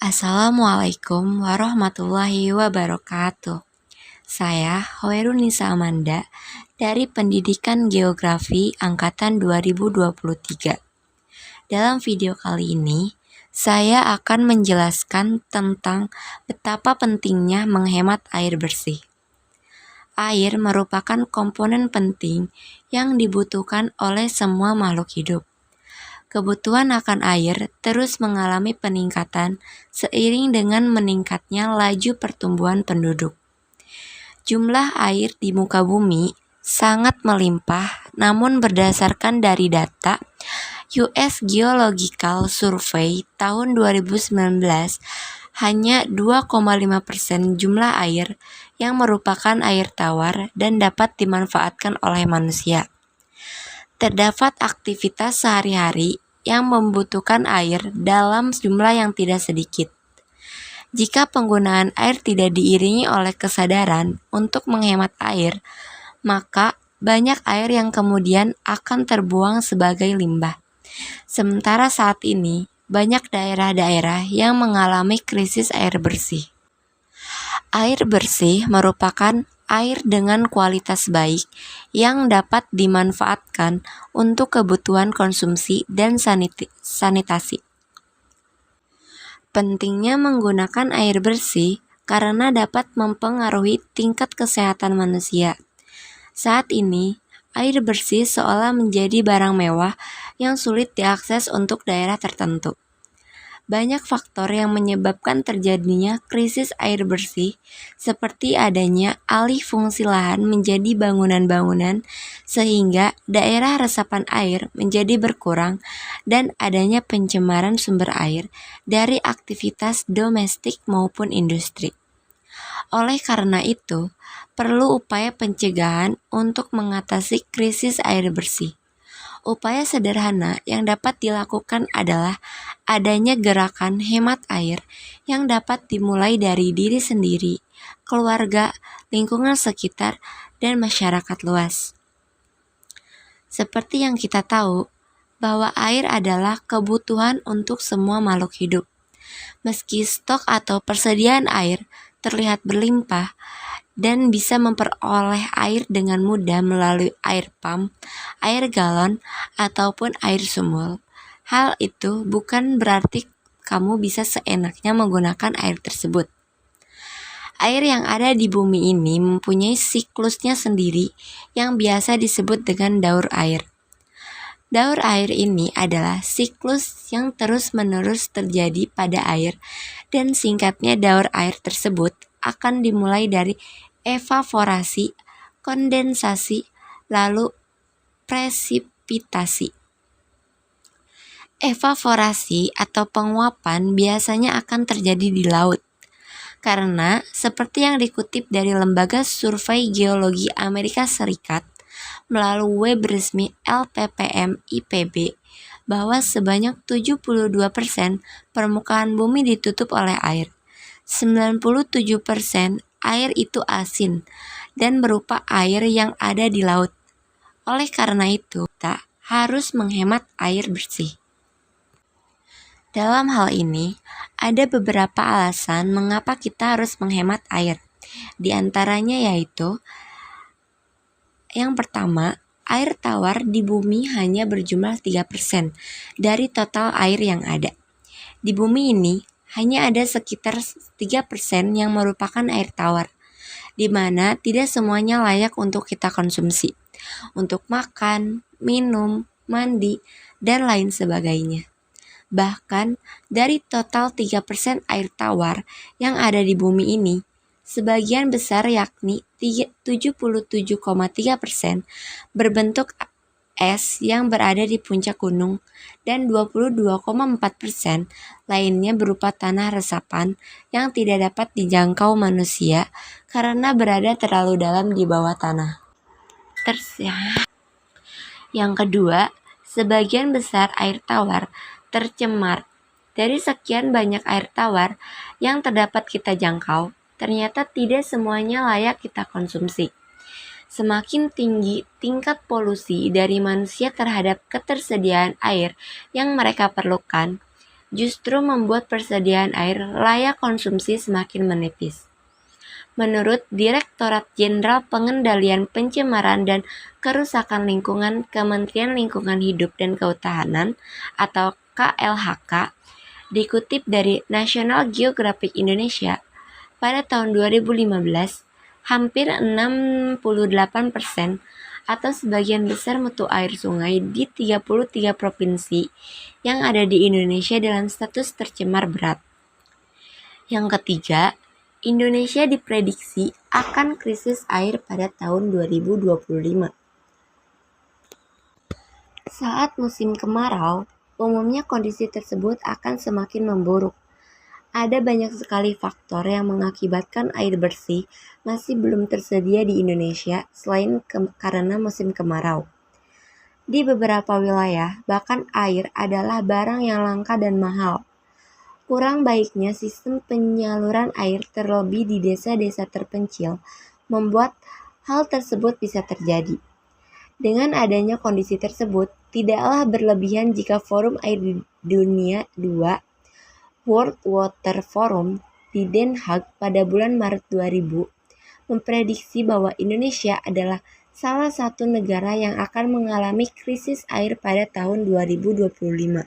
Assalamualaikum warahmatullahi wabarakatuh. Saya Hoerunisa Amanda dari Pendidikan Geografi Angkatan 2023. Dalam video kali ini, saya akan menjelaskan tentang betapa pentingnya menghemat air bersih. Air merupakan komponen penting yang dibutuhkan oleh semua makhluk hidup. Kebutuhan akan air terus mengalami peningkatan seiring dengan meningkatnya laju pertumbuhan penduduk. Jumlah air di muka bumi sangat melimpah, namun berdasarkan dari data US Geological Survey tahun 2019, hanya 2,5% jumlah air yang merupakan air tawar dan dapat dimanfaatkan oleh manusia. Terdapat aktivitas sehari-hari yang membutuhkan air dalam jumlah yang tidak sedikit. Jika penggunaan air tidak diiringi oleh kesadaran untuk menghemat air, maka banyak air yang kemudian akan terbuang sebagai limbah. Sementara saat ini, banyak daerah-daerah yang mengalami krisis air bersih. Air bersih merupakan air dengan kualitas baik yang dapat dimanfaatkan untuk kebutuhan konsumsi dan sanitasi. Pentingnya menggunakan air bersih karena dapat mempengaruhi tingkat kesehatan manusia. Saat ini, air bersih seolah menjadi barang mewah yang sulit diakses untuk daerah tertentu. Banyak faktor yang menyebabkan terjadinya krisis air bersih, seperti adanya alih fungsi lahan menjadi bangunan-bangunan sehingga daerah resapan air menjadi berkurang, dan adanya pencemaran sumber air dari aktivitas domestik maupun industri. Oleh karena itu, perlu upaya pencegahan untuk mengatasi krisis air bersih. Upaya sederhana yang dapat dilakukan adalah adanya gerakan hemat air yang dapat dimulai dari diri sendiri, keluarga, lingkungan sekitar, dan masyarakat luas. Seperti yang kita tahu, bahwa air adalah kebutuhan untuk semua makhluk hidup. Meski stok atau persediaan air terlihat berlimpah, dan bisa memperoleh air dengan mudah melalui air pump, air galon, ataupun air sumur. Hal itu bukan berarti kamu bisa seenaknya menggunakan air tersebut. Air yang ada di bumi ini mempunyai siklusnya sendiri yang biasa disebut dengan daur air. Daur air ini adalah siklus yang terus-menerus terjadi pada air, dan singkatnya daur air tersebut akan dimulai dari evaporasi, kondensasi, lalu presipitasi. Evaporasi atau penguapan biasanya akan terjadi di laut, karena seperti yang dikutip dari Lembaga Survei Geologi Amerika Serikat melalui web resmi LPPM IPB, bahwa sebanyak 72% permukaan bumi ditutup oleh air. 97% air itu asin dan berupa air yang ada di laut. Oleh karena itu, kita harus menghemat air bersih. Dalam hal ini, ada beberapa alasan mengapa kita harus menghemat air. Di antaranya yaitu, yang pertama, air tawar di bumi hanya berjumlah 3% dari total air yang ada. Di bumi ini, hanya ada sekitar 3% yang merupakan air tawar, di mana tidak semuanya layak untuk kita konsumsi, untuk makan, minum, mandi, dan lain sebagainya. Bahkan, dari total 3% air tawar yang ada di bumi ini, sebagian besar yakni 77,3% berbentuk es yang berada di puncak gunung, dan 22,4% lainnya berupa tanah resapan yang tidak dapat dijangkau manusia karena berada terlalu dalam di bawah tanah. Yang kedua, sebagian besar air tawar tercemar. Dari sekian banyak air tawar yang terdapat kita jangkau, ternyata tidak semuanya layak kita konsumsi. Semakin tinggi tingkat polusi dari manusia terhadap ketersediaan air yang mereka perlukan, justru membuat persediaan air layak konsumsi semakin menipis. Menurut Direktorat Jenderal Pengendalian Pencemaran dan Kerusakan Lingkungan Kementerian Lingkungan Hidup dan Kehutanan atau KLHK, dikutip dari National Geographic Indonesia, pada tahun 2015, hampir 68% atau sebagian besar mutu air sungai di 33 provinsi yang ada di Indonesia dalam status tercemar berat. Yang ketiga, Indonesia diprediksi akan krisis air pada tahun 2025. Saat musim kemarau, umumnya kondisi tersebut akan semakin memburuk. Ada banyak sekali faktor yang mengakibatkan air bersih masih belum tersedia di Indonesia selain karena musim kemarau. Di beberapa wilayah, bahkan air adalah barang yang langka dan mahal. Kurang baiknya sistem penyaluran air terlebih di desa-desa terpencil membuat hal tersebut bisa terjadi. Dengan adanya kondisi tersebut, tidaklah berlebihan jika Forum Air Dunia II, World Water Forum, di Den Haag pada bulan Maret 2000, memprediksi bahwa Indonesia adalah salah satu negara yang akan mengalami krisis air pada tahun 2025.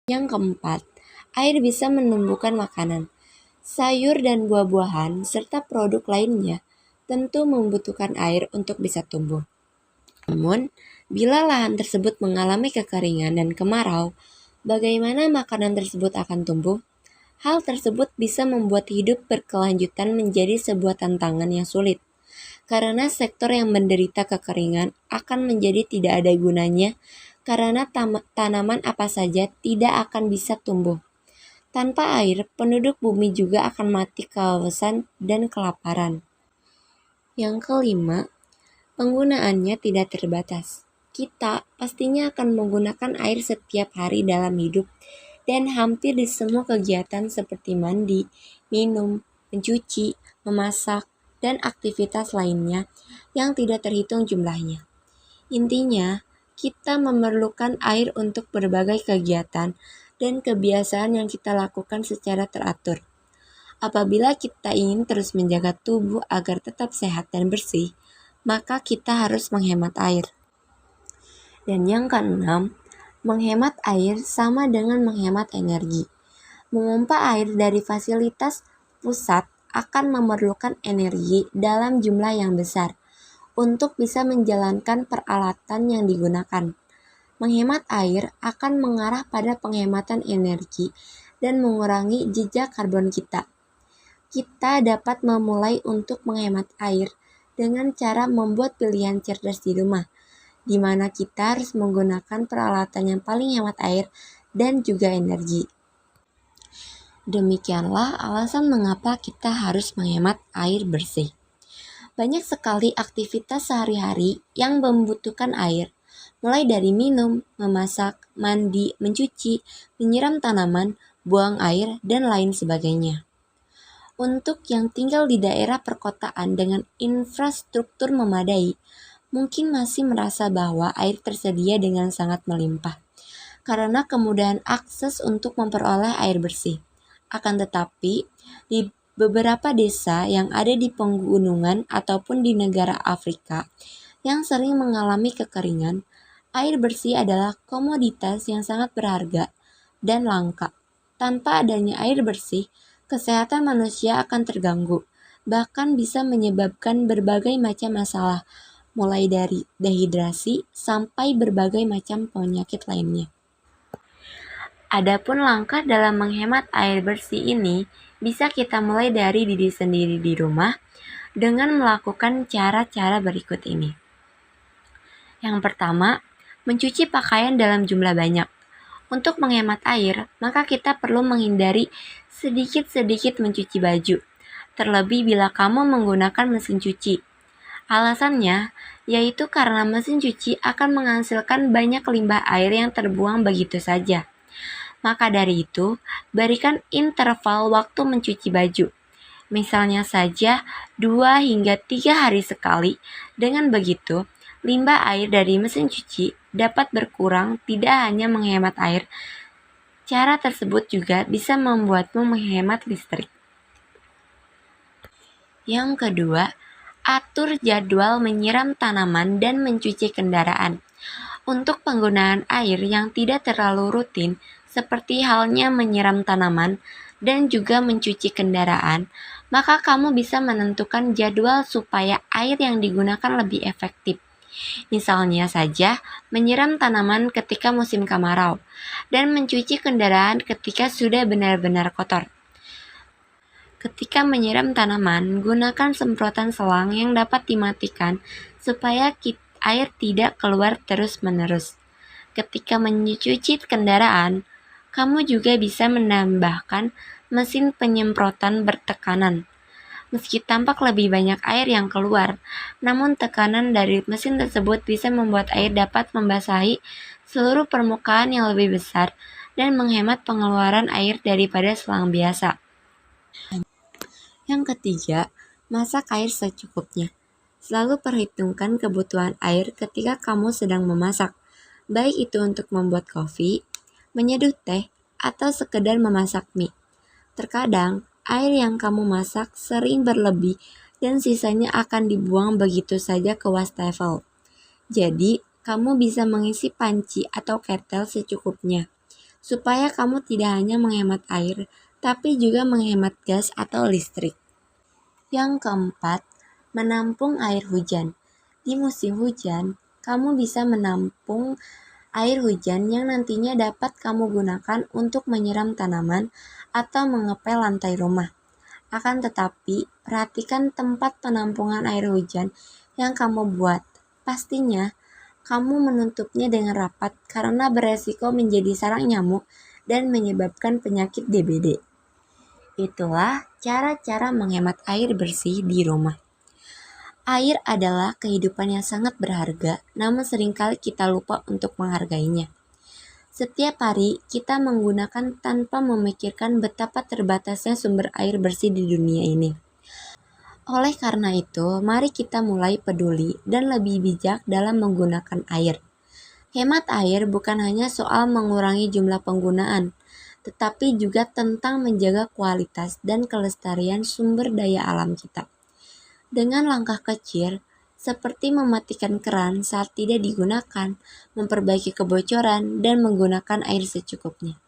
Yang keempat, air bisa menumbuhkan makanan. Sayur dan buah-buahan serta produk lainnya tentu membutuhkan air untuk bisa tumbuh. Namun, bila lahan tersebut mengalami kekeringan dan kemarau, bagaimana makanan tersebut akan tumbuh? Hal tersebut bisa membuat hidup berkelanjutan menjadi sebuah tantangan yang sulit, karena sektor yang menderita kekeringan akan menjadi tidak ada gunanya karena tanaman apa saja tidak akan bisa tumbuh. Tanpa air, penduduk bumi juga akan mati kehausan dan kelaparan. Yang kelima, penggunaannya tidak terbatas. Kita pastinya akan menggunakan air setiap hari dalam hidup dan hampir di semua kegiatan seperti mandi, minum, mencuci, memasak, dan aktivitas lainnya yang tidak terhitung jumlahnya. Intinya, kita memerlukan air untuk berbagai kegiatan dan kebiasaan yang kita lakukan secara teratur. Apabila kita ingin terus menjaga tubuh agar tetap sehat dan bersih, maka kita harus menghemat air. Dan yang keenam, menghemat air sama dengan menghemat energi. Memompa air dari fasilitas pusat akan memerlukan energi dalam jumlah yang besar untuk bisa menjalankan peralatan yang digunakan. Menghemat air akan mengarah pada penghematan energi dan mengurangi jejak karbon kita. Kita dapat memulai untuk menghemat air dengan cara membuat pilihan cerdas di rumah, di mana kita harus menggunakan peralatan yang paling hemat air dan juga energi. Demikianlah alasan mengapa kita harus menghemat air bersih. Banyak sekali aktivitas sehari-hari yang membutuhkan air, mulai dari minum, memasak, mandi, mencuci, menyiram tanaman, buang air, dan lain sebagainya. Untuk yang tinggal di daerah perkotaan dengan infrastruktur memadai, mungkin masih merasa bahwa air tersedia dengan sangat melimpah, karena kemudahan akses untuk memperoleh air bersih. Akan tetapi, di beberapa desa yang ada di pegunungan ataupun di negara Afrika yang sering mengalami kekeringan, air bersih adalah komoditas yang sangat berharga dan langka. Tanpa adanya air bersih, kesehatan manusia akan terganggu, bahkan bisa menyebabkan berbagai macam masalah, mulai dari dehidrasi sampai berbagai macam penyakit lainnya. Adapun langkah dalam menghemat air bersih ini bisa kita mulai dari diri sendiri di rumah dengan melakukan cara-cara berikut ini. Yang pertama, mencuci pakaian dalam jumlah banyak. Untuk menghemat air, maka kita perlu menghindari sedikit-sedikit mencuci baju, terlebih bila kamu menggunakan mesin cuci. Alasannya, yaitu karena mesin cuci akan menghasilkan banyak limbah air yang terbuang begitu saja. Maka dari itu, berikan interval waktu mencuci baju. Misalnya saja 2 hingga 3 hari sekali. Dengan begitu, limbah air dari mesin cuci dapat berkurang, tidak hanya menghemat air, Cara tersebut juga bisa membuatmu menghemat listrik. Yang kedua, atur jadwal menyiram tanaman dan mencuci kendaraan. Untuk penggunaan air yang tidak terlalu rutin, seperti halnya menyiram tanaman dan juga mencuci kendaraan, maka kamu bisa menentukan jadwal supaya air yang digunakan lebih efektif. Misalnya saja, menyiram tanaman ketika musim kemarau dan mencuci kendaraan ketika sudah benar-benar kotor. Ketika menyiram tanaman, gunakan semprotan selang yang dapat dimatikan supaya air tidak keluar terus-menerus. Ketika mencuci kendaraan, kamu juga bisa menambahkan mesin penyemprotan bertekanan. Meski tampak lebih banyak air yang keluar, namun tekanan dari mesin tersebut bisa membuat air dapat membasahi seluruh permukaan yang lebih besar dan menghemat pengeluaran air daripada selang biasa. Yang ketiga, masak air secukupnya. Selalu perhitungkan kebutuhan air ketika kamu sedang memasak, baik itu untuk membuat kopi, menyeduh teh, atau sekedar memasak mie. Terkadang, air yang kamu masak sering berlebih dan sisanya akan dibuang begitu saja ke wastafel. Jadi, kamu bisa mengisi panci atau ketel secukupnya, supaya kamu tidak hanya menghemat air, tapi juga menghemat gas atau listrik. Yang keempat, menampung air hujan. Di musim hujan, kamu bisa menampung air hujan yang nantinya dapat kamu gunakan untuk menyiram tanaman atau mengepel lantai rumah. Akan tetapi, perhatikan tempat penampungan air hujan yang kamu buat. Pastinya, kamu menutupnya dengan rapat karena beresiko menjadi sarang nyamuk dan menyebabkan penyakit DBD. Itulah cara-cara menghemat air bersih di rumah. Air adalah kehidupan yang sangat berharga, namun seringkali kita lupa untuk menghargainya. Setiap hari, kita menggunakan tanpa memikirkan betapa terbatasnya sumber air bersih di dunia ini. Oleh karena itu, mari kita mulai peduli dan lebih bijak dalam menggunakan air. Hemat air bukan hanya soal mengurangi jumlah penggunaan, tetapi juga tentang menjaga kualitas dan kelestarian sumber daya alam kita. Dengan langkah kecil, seperti mematikan keran saat tidak digunakan, memperbaiki kebocoran, dan menggunakan air secukupnya,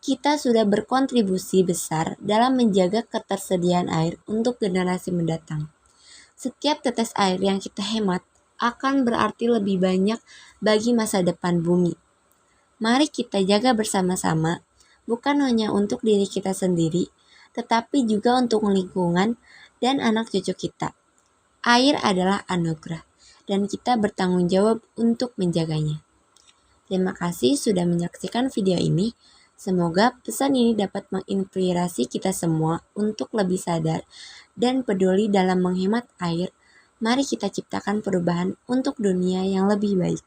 kita sudah berkontribusi besar dalam menjaga ketersediaan air untuk generasi mendatang. Setiap tetes air yang kita hemat akan berarti lebih banyak bagi masa depan bumi. Mari kita jaga bersama-sama, bukan hanya untuk diri kita sendiri, tetapi juga untuk lingkungan dan anak cucu kita. Air adalah anugerah, dan kita bertanggung jawab untuk menjaganya. Terima kasih sudah menyaksikan video ini. Semoga pesan ini dapat menginspirasi kita semua untuk lebih sadar dan peduli dalam menghemat air. Mari kita ciptakan perubahan untuk dunia yang lebih baik.